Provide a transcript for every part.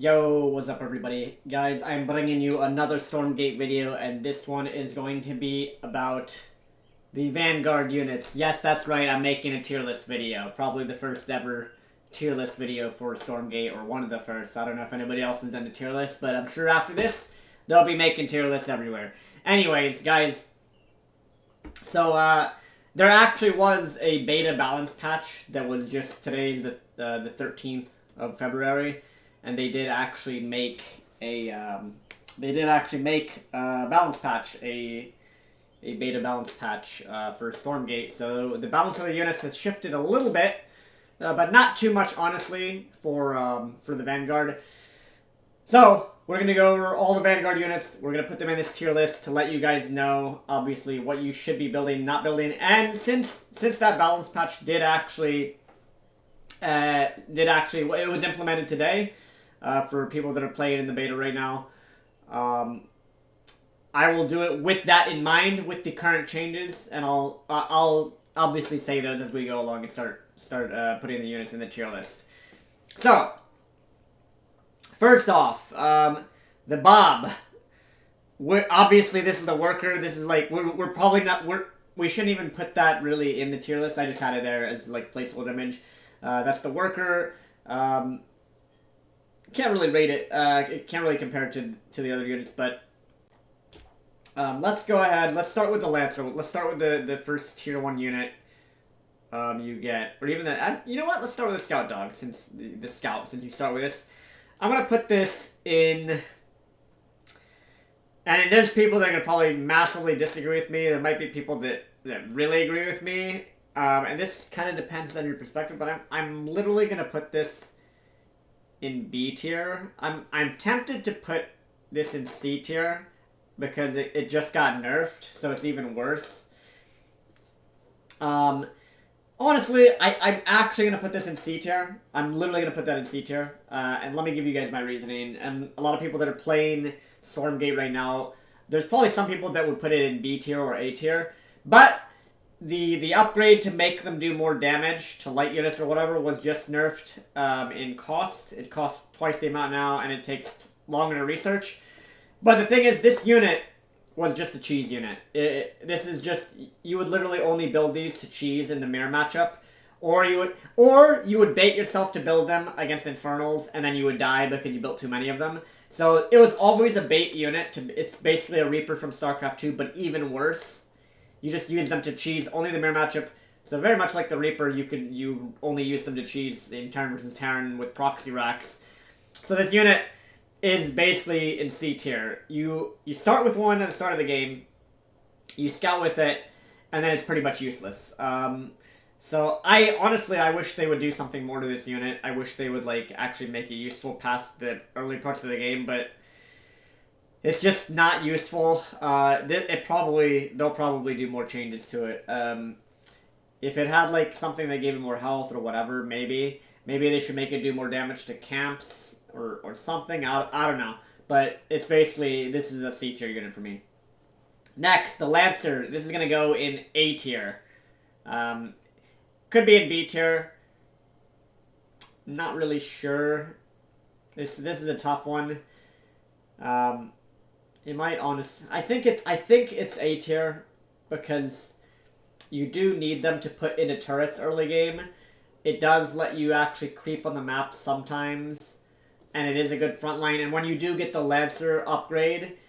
Yo, what's up everybody? Guys, I'm bringing you another Stormgate video, and this one is going to be about the Vanguard units. Yes, that's right, I'm making a tier list video. Probably the first ever tier list video for Stormgate, or one of the first. I don't know if anybody else has done a tier list, but I'm sure after this, they'll be making tier lists everywhere. Anyways, guys, so, there actually was a beta balance patch that was just today's the 13th of February. And they did actually make a balance patch, a beta balance patch for Stormgate. So the balance of the units has shifted a little bit, but not too much, honestly, for the Vanguard. So we're gonna go over all the Vanguard units. We're gonna put them in this tier list to let you guys know, obviously, what you should be building, not building. And since that balance patch did actually it was implemented today. For people that are playing in the beta right now, I will do it with that in mind, with the current changes, and I'll obviously say those as we go along and start putting the units in the tier list. So, first off, the Bob. Obviously this is the worker. This is like we're probably not we shouldn't even put that really in the tier list. I just had it there as like placeholder image. That's the worker. Can't really rate it. It can't really compare it to the other units, but let's go ahead. Let's start with the Lancer. Let's start with the first tier 1 unit you get, or even the. You know what? Let's start with the Scout Dog, since the Scout. Since you start with this, I'm gonna put this in. And there's people that are gonna probably massively disagree with me. There might be people that really agree with me, and this kind of depends on your perspective. But I'm literally gonna put this in B tier. I'm tempted to put this in C tier because it just got nerfed, so it's even worse. Honestly, I'm actually gonna put this in C tier. I'm literally gonna put that in C tier. And let me give you guys my reasoning. And a lot of people that are playing Stormgate right now, there's probably some people that would put it in B tier or A tier, but the upgrade to make them do more damage to light units or whatever was just nerfed in cost. It costs twice the amount now, and it takes longer to research. But the thing is, this unit was just a cheese unit. This is just, you would literally only build these to cheese in the mirror matchup, or you would bait yourself to build them against infernals, and then you would die because you built too many of them. So it was always a bait unit. It's basically a Reaper from StarCraft 2, but even worse. You just use them to cheese only the mirror matchup. So very much like the Reaper, you only use them to cheese in Terran versus Terran with proxy racks. So this unit is basically in C tier. You start with one at the start of the game, you scout with it, and then it's pretty much useless. So I wish they would do something more to this unit. I wish they would like actually make it useful past the early parts of the game, but it's just not useful. They'll probably do more changes to it. If it had like something that gave it more health or whatever, maybe they should make it do more damage to camps or something. I don't know. But it's basically, this is a C tier unit for me. Next, the Lancer. This is gonna go in A tier. Could be in B tier. Not really sure. This is a tough one. It might I think it's A tier because you do need them to put into turrets early game. It does let you actually creep on the map sometimes, and it is a good front line. And when you do get the Lancer upgrade,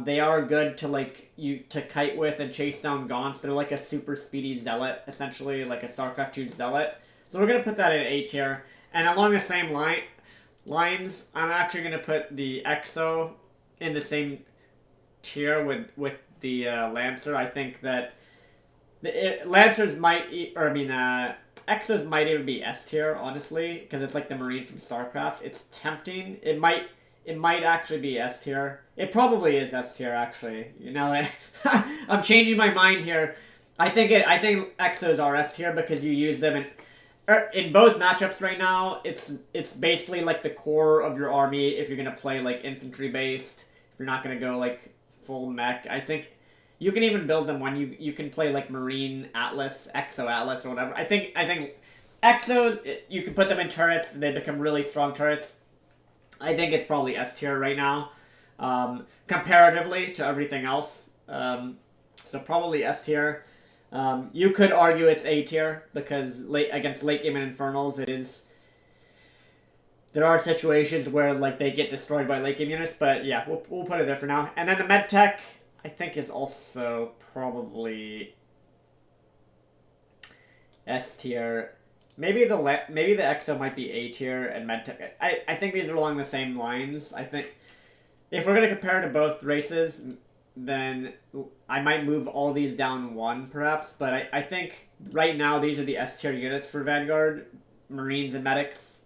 they are good to kite with and chase down Gaunts. They're like a super speedy zealot, essentially, like a StarCraft 2 zealot. So we're gonna put that in A tier. And along the same lines, I'm actually gonna put the Exo in the same tier with the Lancer. I think that Lancers Exos might even be S tier, honestly, because it's like the Marine from StarCraft. It's tempting. It might actually be S tier. It probably is S tier, actually. You know, I'm changing my mind here. I think Exos are S tier because you use them in both matchups right now. It's basically like the core of your army if you're gonna play like infantry based. If you're not gonna go like full mech, I think you can even build them when you can play like Marine Atlas, Exo Atlas, or whatever. I think Exos, you can put them in turrets, they become really strong turrets. I think it's probably S tier right now, comparatively to everything else. So probably S tier. You could argue it's A tier because against late game and infernals, it is. There are situations where like they get destroyed by late game units, but yeah, we'll put it there for now. And then the medtech, I think, is also probably S tier. Maybe the EXO might be A tier and medtech. I think these are along the same lines. I think if we're gonna compare to both races, then I might move all these down one perhaps. But I think right now these are the S tier units for Vanguard, Marines and medics,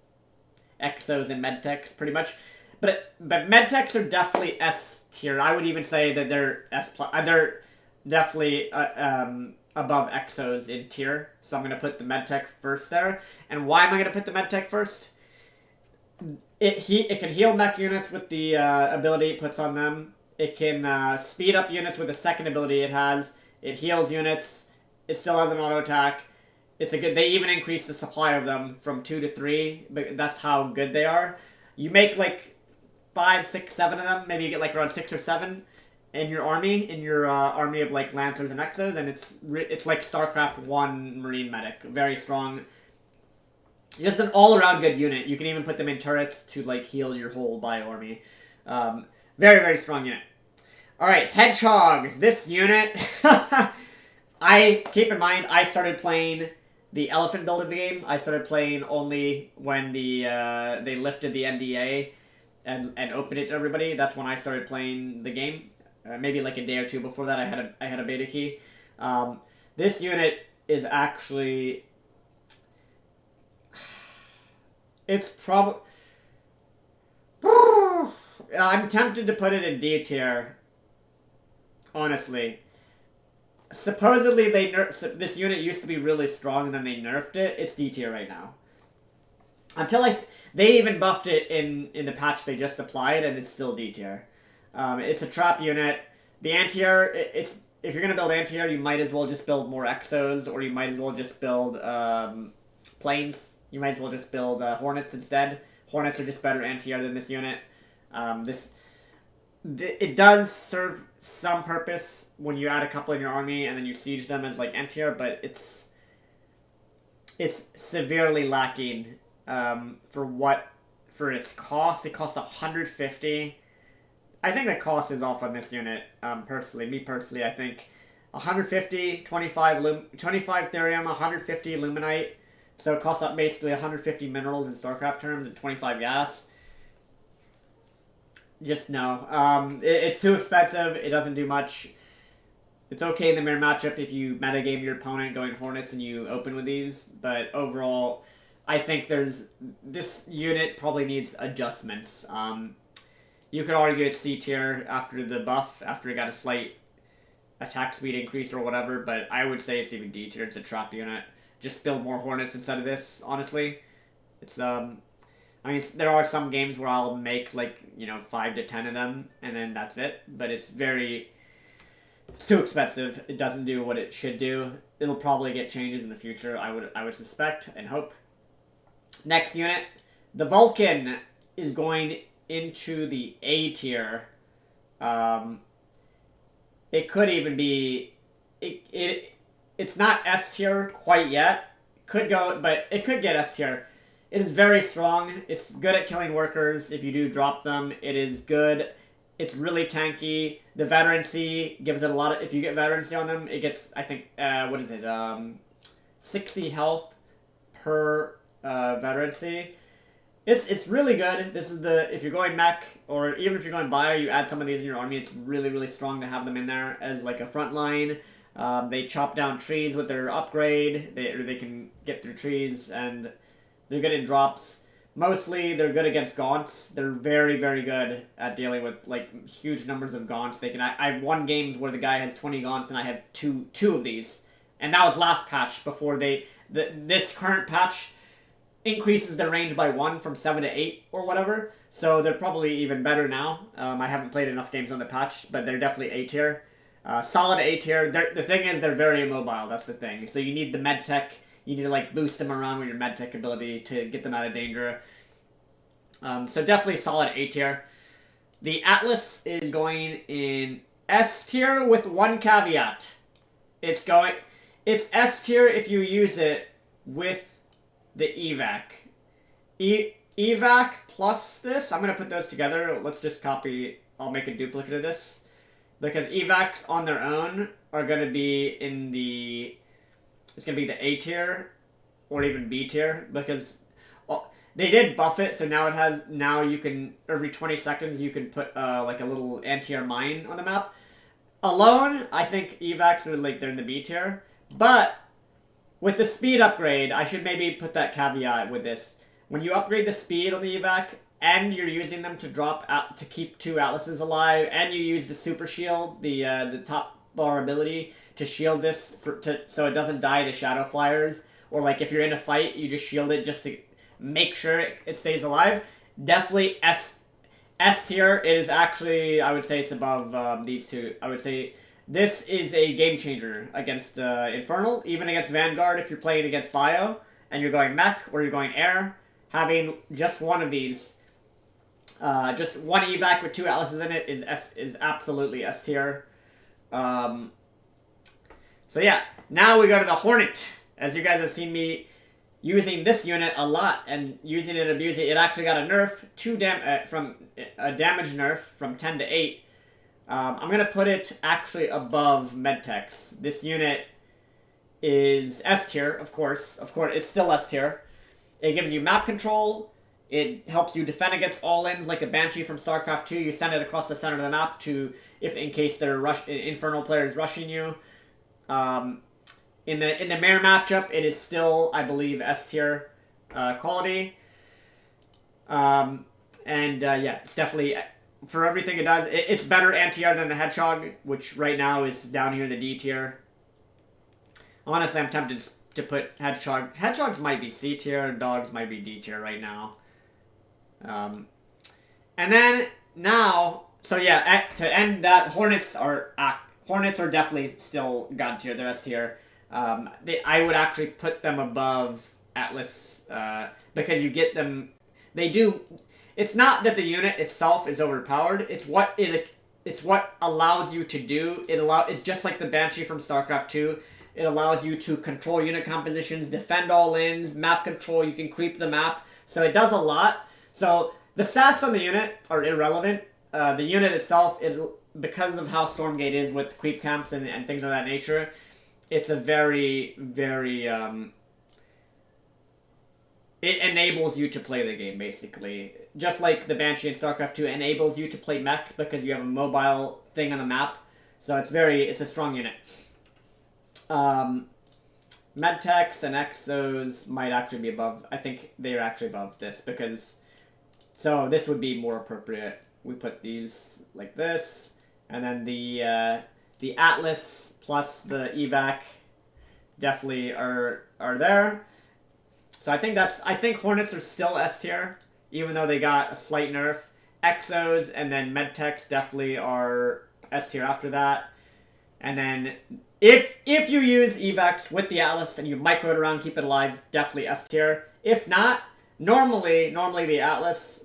EXOs and medtechs pretty much. But medtechs are definitely S tier. I would even say that they're S plus. They're definitely above EXOs in tier. So I'm going to put the medtech first there. And why am I going to put the medtech first? It can heal mech units with the ability it puts on them. It can speed up units with the second ability it has. It heals units. It still has an auto attack. It's a good. They even increase the supply of them from 2 to 3. But that's how good they are. You make like 5, 6, 7 of them. Maybe you get like around 6 or 7 in your army of like Lancers and Exos, and it's like StarCraft 1 Marine Medic. Very strong. Just an all-around good unit. You can even put them in turrets to like heal your whole bio army. Very, very strong unit. Alright, Hedgehogs. This unit, I keep in mind, I started playing the elephant build of the game. I started playing only when they lifted the NDA and opened it to everybody. That's when I started playing the game. Maybe like a day or two before that, I had a beta key. This unit is actually, it's probably. I'm tempted to put it in D tier. Honestly, supposedly this unit used to be really strong, and then they nerfed it. It's D tier right now. They even buffed it in the patch they just applied, and it's still D tier. It's a trap unit. The anti-air, if you're gonna build anti-air, you might as well just build more Exos, or you might as well just build planes. You might as well just build Hornets instead. Hornets are just better anti-air than this unit. It does serve some purpose when you add a couple in your army and then you siege them as like anti-air, but it's severely lacking for its cost. It costs 150. I think the cost is off on this unit. Personally, I think 150, 25 therium, 150 luminite. So it costs basically 150 minerals in StarCraft terms and 25 gas. Just no. It's too expensive. It doesn't do much. It's okay in the mirror matchup if you metagame your opponent going Hornets and you open with these. But overall, I think this unit probably needs adjustments. You could argue it's C tier after the buff, after it got a slight attack speed increase or whatever, but I would say it's even D tier. It's a trap unit. Just build more Hornets instead of this, honestly. It's, I mean, there are some games where I'll make, 5 to 10 of them, and then that's it, but it's too expensive. It doesn't do what it should do. It'll probably get changes in the future, I would suspect and hope. Next unit, the Vulcan is going into the A tier. It could even be it's not S tier quite yet. Could go, but it could get S tier. It is very strong. It's good at killing workers if you do drop them. It is good. It's really tanky. The veterancy gives it a lot of. If you get veterancy on them, it gets, I think, 60 health per veterancy. It's really good. This is if you're going mech, or even if you're going bio, you add some of these in your army. It's really, really strong to have them in there as like a front line. They chop down trees with their upgrade. They can get through trees, and they're good in drops. Mostly, they're good against gaunts. They're very, very good at dealing with like huge numbers of gaunts. I've won games where the guy has 20 gaunts and I have two of these, and that was last patch. Before this current patch increases their range by 1 from 7 to 8 or whatever. So they're probably even better now. I haven't played enough games on the patch, but they're definitely A tier. Solid A tier. The thing is, they're very immobile. That's the thing. So you need the medtech. You need to like boost them around with your medtech ability to get them out of danger. So definitely solid A tier. The Atlas is going in S tier with one caveat. It's S tier if you use it with the evac. Evac plus this, I'm going to put those together. Let's just copy, I'll make a duplicate of this. Because evacs on their own are going to be in the, it's going to be the A tier or even B tier. Because they did buff it, so now it has, now you can, every 20 seconds you can put like a little anti-air mine on the map. Alone, I think evacs are like, they're in the B tier. But with the speed upgrade, I should maybe put that caveat with this. When you upgrade the speed on the evac, and you're using them to drop out to keep 2 Atlases alive, and you use the super shield, the top bar ability to shield this so it doesn't die to shadow flyers, or like if you're in a fight, you just shield it just to make sure it stays alive. Definitely S tier. It is actually, I would say it's above these two. I would say this is a game changer against Infernal, even against Vanguard if you're playing against Bio and you're going mech or you're going air. Having just one of these, just one evac with 2 Atlases in it is absolutely S tier. So yeah, now we go to the Hornet. As you guys have seen me using this unit a lot and using it, abusing it. It actually got a nerf, from a damage nerf from 10 to 8. I'm going to put it actually above Medtech's. This unit is S tier, of course. Of course, it's still S tier. It gives you map control. It helps you defend against all-ins like a Banshee from StarCraft 2. You send it across the center of the map to, if in case they're Infernal players rushing you. In the Mare matchup, it is still, I believe, S tier quality. Yeah, it's definitely, for everything it does, it's better anti-air than the Hedgehog, which right now is down here in the D tier. Honestly, I'm tempted to put Hedgehog. Hedgehogs might be C tier, Dogs might be D tier right now. And then now, so yeah, to end that, Hornets are definitely still God tier. They're S tier. I would actually put them above Atlas because you get them. They do. It's not that the unit itself is overpowered. It's what allows you to do. It's just like the Banshee from StarCraft 2. It allows you to control unit compositions, defend all-ins, map control. You can creep the map. So it does a lot. So the stats on the unit are irrelevant. The unit itself, because of how Stormgate is with creep camps and things of that nature, it's a very, very... it enables you to play the game, basically. Just like the Banshee in StarCraft 2 enables you to play mech because you have a mobile thing on the map. So it's a strong unit. Medtechs and Exos might actually be above. I think they're actually above this because... So this would be more appropriate. We put these like this. And then the Atlas plus the evac definitely are there. So I think Hornets are still S tier, even though they got a slight nerf. Exos and then Medtechs definitely are S tier after that. And then if you use evacs with the Atlas and you micro it around, keep it alive, definitely S tier. If not, normally the Atlas,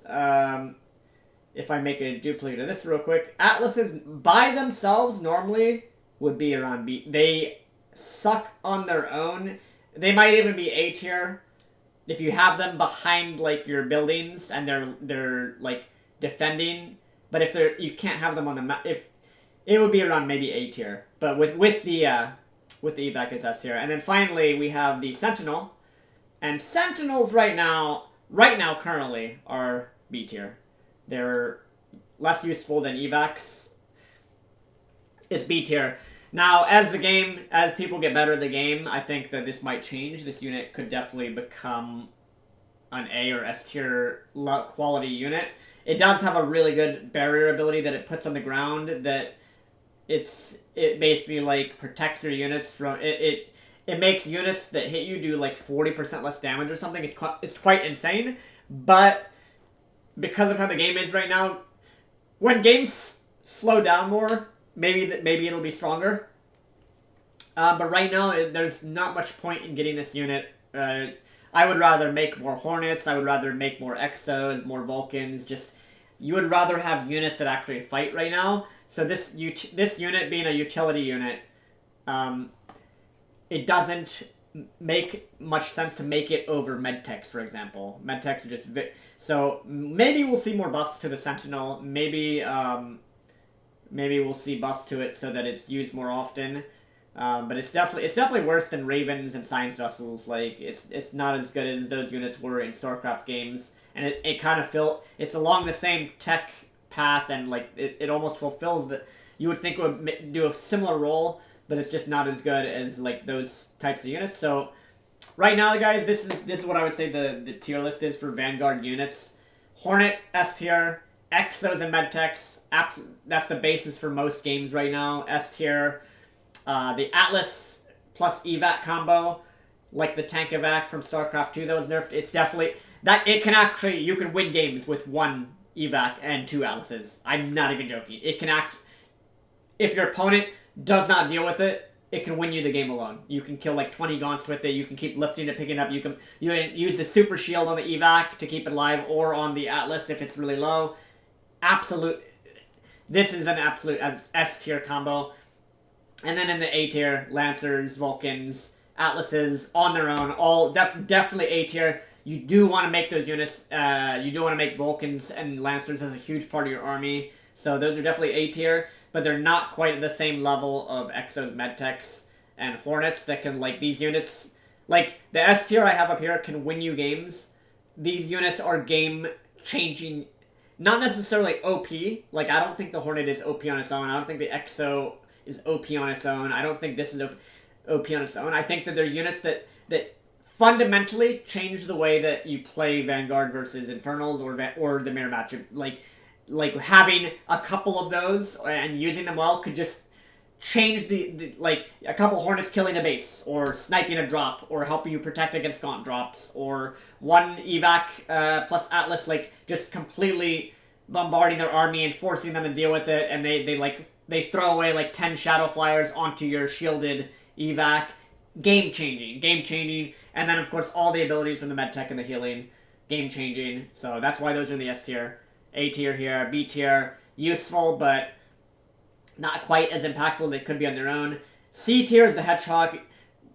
if I make a duplicate of this real quick, Atlases by themselves normally would be around B. They suck on their own. They might even be A tier if you have them behind like your buildings and they're like defending. But if you can't have them on the map, if it would be around maybe A tier. But with the evac it's S tier. And then finally we have the Sentinel, and Sentinels right now currently are B tier. They're less useful than evacs. It's B tier. Now, as people get better at the game, I think that this might change. This unit could definitely become an A or S tier quality unit. It does have a really good barrier ability that it puts on the ground that it basically like protects your units from it makes units that hit you do like 40% less damage or something. It's quite insane, but because of how the game is right now, when games slow down more, maybe it'll be stronger. But right now, there's not much point in getting this unit. I would rather make more Hornets. I would rather make more Exos, more Vulcans. Just you would rather have units that actually fight right now. So this unit being a utility unit, it doesn't make much sense to make it over medtechs, for example. Medtechs are just so maybe we'll see more buffs to the Sentinel. Maybe maybe we'll see buffs to it so that it's used more often. But it's definitely worse than Ravens and Science Vessels. Like it's not as good as those units were in StarCraft games, and it kind of it's along the same tech path, and like it almost fulfills the. You would think it would do a similar role, but it's just not as good as like those types of units. So right now, guys, this is what I would say the tier list is for Vanguard units. Hornet S tier, Exos and Medtechs. That's the basis for most games right now. S tier. The Atlas plus evac combo, like the tank evac from StarCraft 2 that was nerfed, it's definitely that it can actually you can win games with one evac and two Atlases. I'm not even joking. It can act if your opponent does not deal with it, it can win you the game alone. You can kill like 20 gaunts with it. You can keep lifting it, picking it up. You can use the super shield on the evac to keep it alive, or on the Atlas if it's really low. This is an absolute S tier combo. And then in the A tier, Lancers, Vulcans, Atlases on their own, all definitely A tier. You do want to make those units. You do want to make Vulcans and Lancers as a huge part of your army. So those are definitely A tier, but they're not quite at the same level of Exos, Medtechs, and Hornets that can, like, these units. Like, the S tier I have up here can win you games. These units are game-changing. Not necessarily OP. Like, I don't think the Hornet is OP on its own. I don't think the Exo is OP on its own. I don't think this is OP on its own. I think that they're units that fundamentally change the way that you play Vanguard versus Infernals or the mirror matchup. Like having a couple of those and using them well could just change the like a couple Hornets killing a base, or sniping a drop, or helping you protect against gaunt drops, or one evac plus Atlas like just completely bombarding their army and forcing them to deal with it, and they throw away like 10 Shadow Flyers onto your shielded evac. Game changing, and then of course all the abilities from the medtech and the healing, game changing. So that's why those are in the S tier. A tier here, B tier, useful but not quite as impactful as they could be on their own. C tier is the Hedgehog.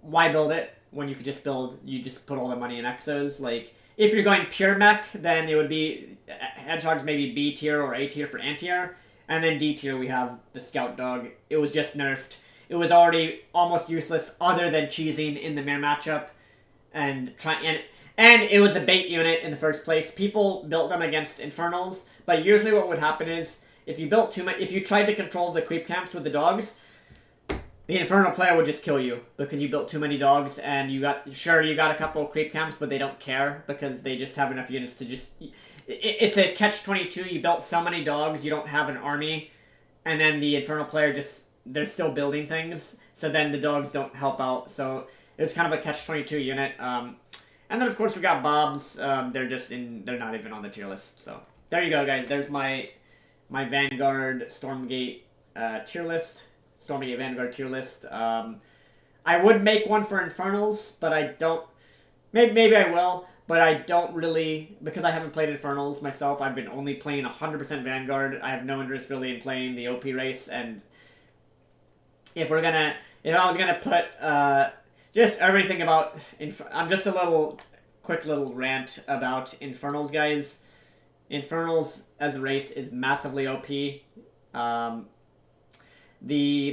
Why build it when you could just put all the money in Exos? Like, if you're going pure mech, then it would be Hedgehog's maybe B tier or A tier for Antier. And then D tier we have the Scout Dog. It was just nerfed. It was already almost useless other than cheesing in the mirror matchup. And it was a bait unit in the first place. People built them against Infernals, but usually what would happen is if you built too much, if you tried to control the creep camps with the dogs, the Infernal player would just kill you because you built too many dogs, and you got a couple of creep camps, but they don't care because they just have enough units to just. It's a catch-22. You built so many dogs, you don't have an army, and then the Infernal player they're still building things, so then the dogs don't help out. So it was kind of a catch-22 unit. And then of course we got Bobs. They're not even on the tier list. So there you go, guys. There's my Vanguard Stormgate tier list. Stormgate Vanguard tier list. I would make one for Infernals, but I don't. Maybe I will, but I don't really, because I haven't played Infernals myself. I've been only playing 100% Vanguard. I have no interest really in playing the OP race. And if I was gonna put just everything about I'm just a quick little rant about Infernals, guys. Infernals as a race is massively OP. They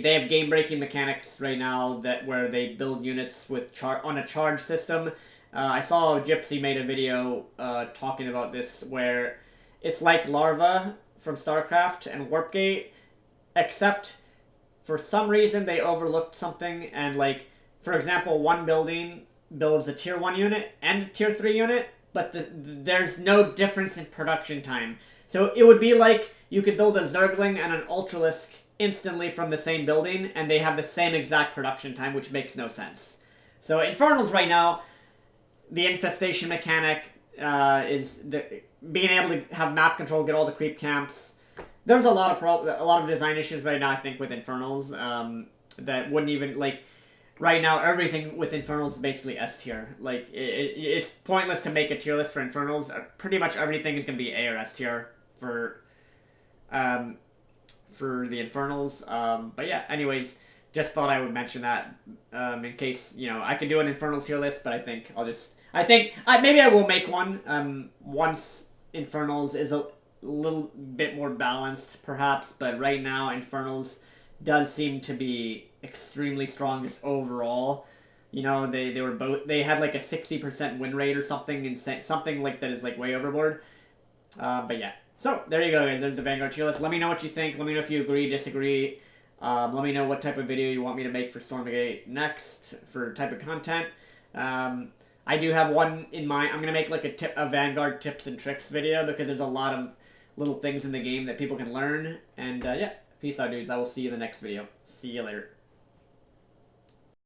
have game-breaking mechanics right now where they build units with on a charge system. I saw Gypsy made a video talking about this, where it's like Larva from StarCraft and Warpgate, except for some reason they overlooked something, and like, for example, one building builds a tier 1 unit and a tier 3 unit, but there's no difference in production time. So it would be like you could build a Zergling and an Ultralisk instantly from the same building, and they have the same exact production time, which makes no sense. So Infernals right now, the infestation mechanic is being able to have map control, get all the creep camps. There's a lot of design issues right now, I think, with Infernals that wouldn't even, like, right now everything with Infernals is basically S tier. Like it's pointless to make a tier list for Infernals. Pretty much everything is going to be A or S tier um, for the Infernals. But yeah, anyways, just thought I would mention that in case I could do an Infernals tier list, but maybe I will make one once Infernals is a little bit more balanced, perhaps. But right now, Infernals does seem to be extremely strong just overall. They had like a 60% win rate or something insane, something like that is like way overboard. But yeah, so there you go, guys. There's the Vanguard tier list. Let me know what you think. Let me know if you agree, disagree. Let me know what type of video you want me to make for Stormgate next for type of content. I do have one in mind. I'm gonna make like a Vanguard tips and tricks video because there's a lot of little things in the game that people can learn. And yeah, peace out, dudes. I will see you in the next video. See you later.